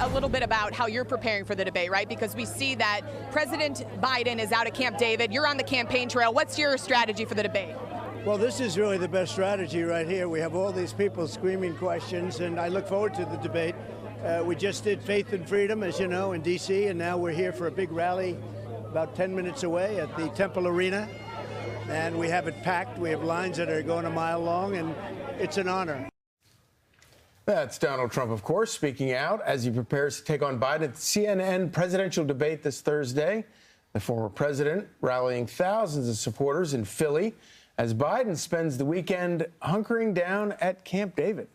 a little bit about how you're preparing for the debate, right? Because we see that President Biden is out at Camp David. You're on the campaign trail. What's your strategy for the debate? Well, this is really the best strategy right here. We have all these people screaming questions, and I look forward to the debate. We just did Faith and Freedom, as you know, in D.C., and now we're here for a big rally about 10 minutes away at the Temple Arena. And we have it packed. We have lines that are going a mile long, and it's an honor. That's Donald Trump, of course, speaking out as he prepares to take on Biden at the CNN presidential debate this Thursday. The former president rallying thousands of supporters in Philly as Biden spends the weekend hunkering down at Camp David.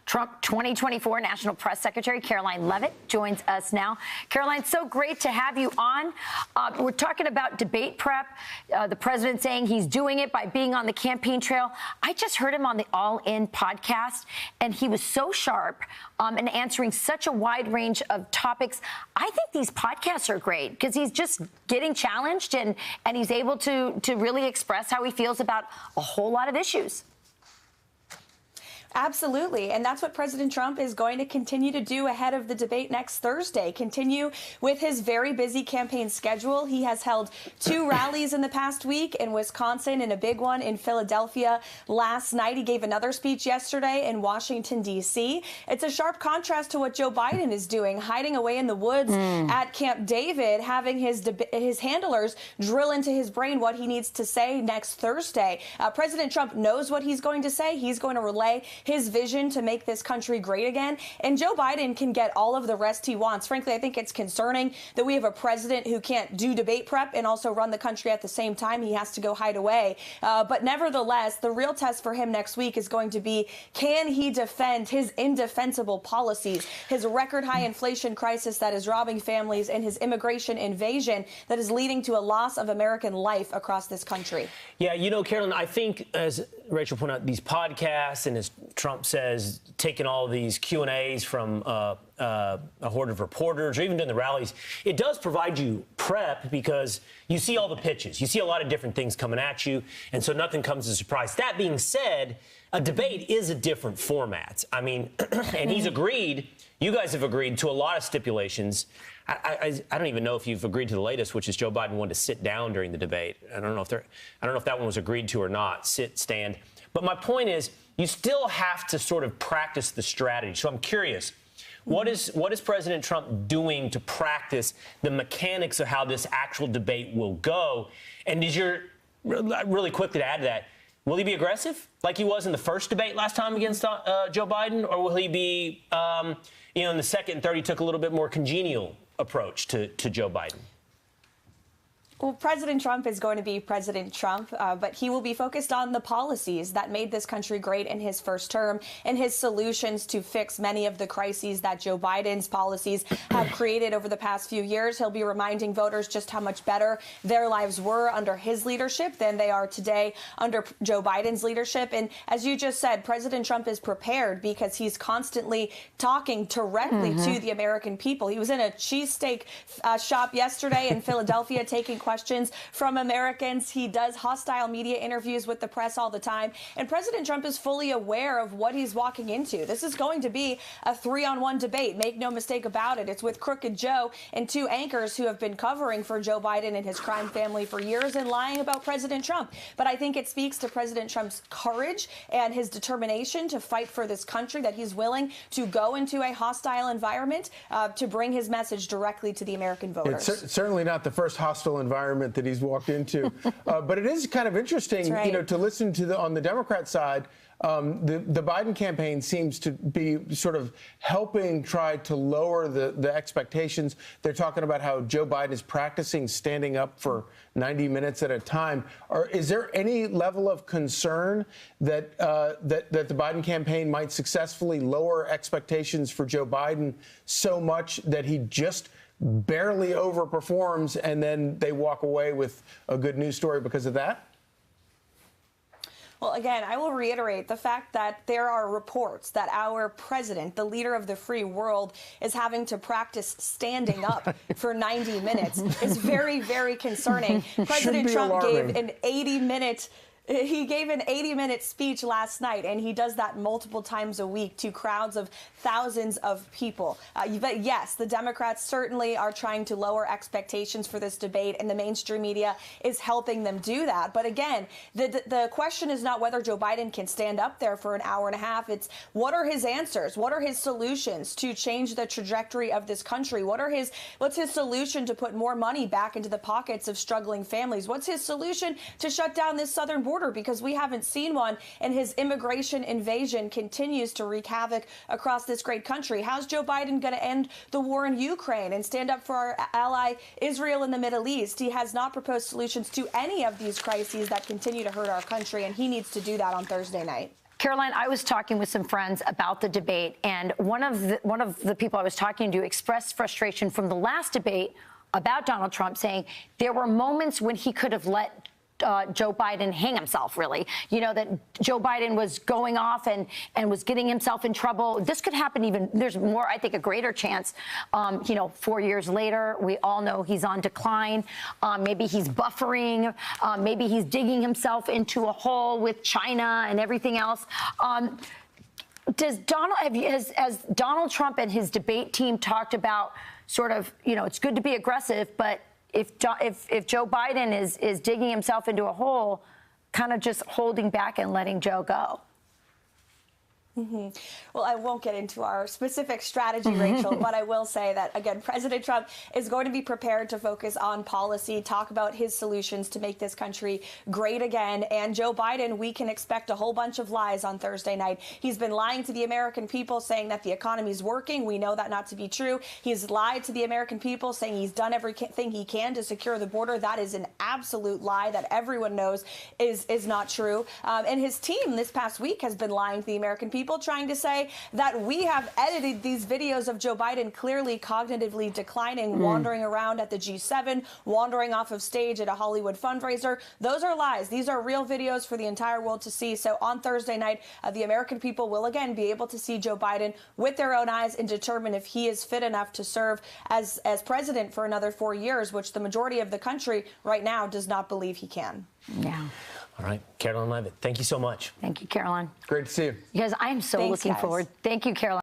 Trump 2024 National Press Secretary Karoline Leavitt joins us now. Karoline, so great to have you on. We're talking about debate prep. The president saying he's doing it by being on the campaign trail. I just heard him on the All In podcast, and he was so sharp and answering such a wide range of topics. I think these podcasts are great because he's just getting challenged and he's able to really express how he feels about a whole lot of issues. Absolutely. And that's what President Trump is going to continue to do ahead of the debate next Thursday. Continue with his very busy campaign schedule. He has held 2 rallies in the past week in Wisconsin and a big one in Philadelphia last night. He gave another speech yesterday in Washington, D.C. It's a sharp contrast to what Joe Biden is doing, hiding away in the woods at Camp David, having his handlers drill into his brain what he needs to say next Thursday. President Trump knows what he's going to say. He's going to relay his vision to make this country great again. And Joe Biden can get all of the rest he wants. Frankly, I think it's concerning that we have a president who can't do debate prep and also run the country at the same time. He has to go hide away. But nevertheless, the real test for him next week is going to be, can he defend his indefensible policies, his record high inflation crisis that is robbing families, and his immigration invasion that is leading to a loss of American life across this country? Yeah, you know, Carolyn, I think, as Rachel pointed out, these podcasts and as Trump says, taking all these Q&As from a horde of reporters or even during the rallies, it does provide you prep because you see all the pitches. You see a lot of different things coming at you, and so nothing comes as a surprise. That being said, a debate is a different format. I mean, and he's agreed, you guys have agreed to a lot of stipulations. I don't even know if you've agreed to the latest, which is Joe Biden wanted to sit down during the debate. I don't know if that one was agreed to or not, sit, stand. But my point is, you still have to sort of practice the strategy. So I'm curious, what is President Trump doing to practice the mechanics of how this actual debate will go? And really quickly to add to that, will he be aggressive like he was in the first debate last time against Joe Biden? Or will he be, in the second and third, he took a little bit more congenial approach to Joe Biden? Well, President Trump is going to be President Trump, but he will be focused on the policies that made this country great in his first term and his solutions to fix many of the crises that Joe Biden's policies have created over the past few years. He'll be reminding voters just how much better their lives were under his leadership than they are today under Joe Biden's leadership. And as you just said, President Trump is prepared because he's constantly talking directly to the American people. He was in a cheesesteak shop yesterday in Philadelphia taking questions from Americans. He does hostile media interviews with the press all the time. And President Trump is fully aware of what he's walking into. This is going to be a 3-on-1 debate. Make no mistake about it. It's with Crooked Joe and 2 anchors who have been covering for Joe Biden and his crime family for years and lying about President Trump. But I think it speaks to President Trump's courage and his determination to fight for this country, that he's willing to go into a hostile environment to bring his message directly to the American voters. It's certainly not the first hostile environment that he's walked into. But it is kind of interesting, to listen to on the Democrat side. The Biden campaign seems to be sort of helping try to lower the expectations. They're talking about how Joe Biden is practicing standing up for 90 minutes at a time. Is there any level of concern that that the Biden campaign might successfully lower expectations for Joe Biden so much that he just barely overperforms and then they walk away with a good news story because of that? Well, again, I will reiterate the fact that there are reports that our president, the leader of the free world, is having to practice standing up for 90 minutes. It's very, very concerning. President Trump gave an 80-minute He gave an 80-minute speech last night, and he does that multiple times a week to crowds of thousands of people. But yes, the Democrats certainly are trying to lower expectations for this debate, and the mainstream media is helping them do that. But again, the question is not whether Joe Biden can stand up there for an hour and a half. It's what are his answers? What are his solutions to change the trajectory of this country? What's his solution to put more money back into the pockets of struggling families? What's his solution to shut down this southern border? Because we haven't seen one, and his immigration invasion continues to wreak havoc across this great country. How's Joe Biden going to end the war in Ukraine and stand up for our ally Israel in the Middle East? He has not proposed solutions to any of these crises that continue to hurt our country, and he needs to do that on Thursday night. Caroline, I was talking with some friends about the debate, and one of the people I was talking to expressed frustration from the last debate about Donald Trump, saying there were moments when he could have let Joe Biden hang himself, really. You know, that Joe Biden was going off and was getting himself in trouble. This could happen even, there's more, I think, a greater chance, 4 years later. We all know he's on decline. Maybe he's buffering. Maybe he's digging himself into a hole with China and everything else. Has Donald Trump and his debate team talked about sort of, it's good to be aggressive, but if Joe Biden is digging himself into a hole, kind of just holding back and letting Joe go? Mm-hmm. Well, I won't get into our specific strategy, Rachel, but I will say that, again, President Trump is going to be prepared to focus on policy, talk about his solutions to make this country great again. And Joe Biden, we can expect a whole bunch of lies on Thursday night. He's been lying to the American people, saying that the economy is working. We know that not to be true. He's lied to the American people, saying he's done everything he can to secure the border. That is an absolute lie that everyone knows is not true. And his team this past week has been lying to the American people, trying to say that we have edited these videos of Joe Biden clearly cognitively declining, wandering around at the G7, wandering off of stage at a Hollywood fundraiser. Those are lies. These are real videos for the entire world to see. So on Thursday night, the American people will again be able to see Joe Biden with their own eyes and determine if he is fit enough to serve as president for another 4 years, which the majority of the country right now does not believe he can. Yeah. All right, Karoline Leavitt, thank you so much. Thank you, Caroline. Great to see you. You guys, I am so looking forward. Thank you, Caroline.